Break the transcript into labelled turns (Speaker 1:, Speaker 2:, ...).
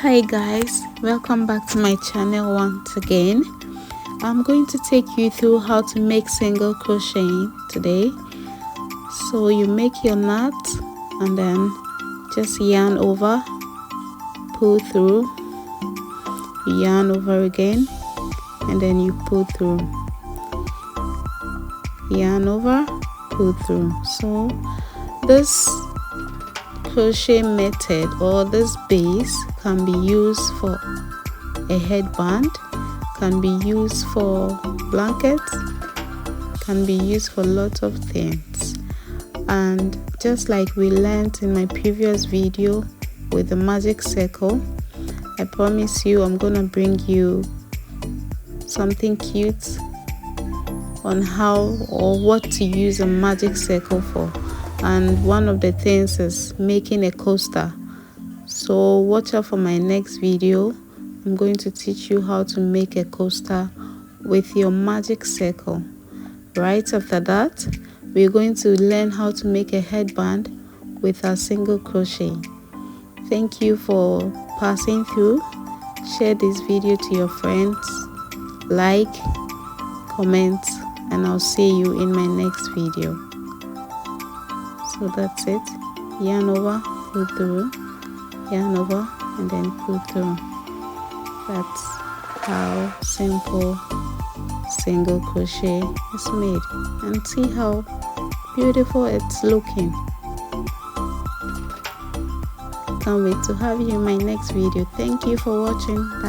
Speaker 1: Hi guys, welcome back to my channel once again. I'm going to take you through how to make single crocheting today. So you make your knot and then just yarn over, pull through, yarn over again, and then you pull through, yarn over, pull through. So this crochet method or this base can be used for a headband, can be used for blankets, can be used for lots of things. And just like we learned in my previous video with the magic circle, I promise you I'm gonna bring you something cute on how or what to use a magic circle for. And one of the things is making a coaster. So watch out for my next video. I'm going to teach you how to make a coaster with your magic circle. Right after that, we're going to learn how to make a headband with our single crochet. Thank you for passing through. Share this video to your friends, like, comment, and I'll see you in my next video. So that's it. Yarn over, pull through, yarn over, and then pull through. That's how simple single crochet is made. And see how beautiful it's looking. Can't wait to have you in my next video. Thank you for watching. Bye.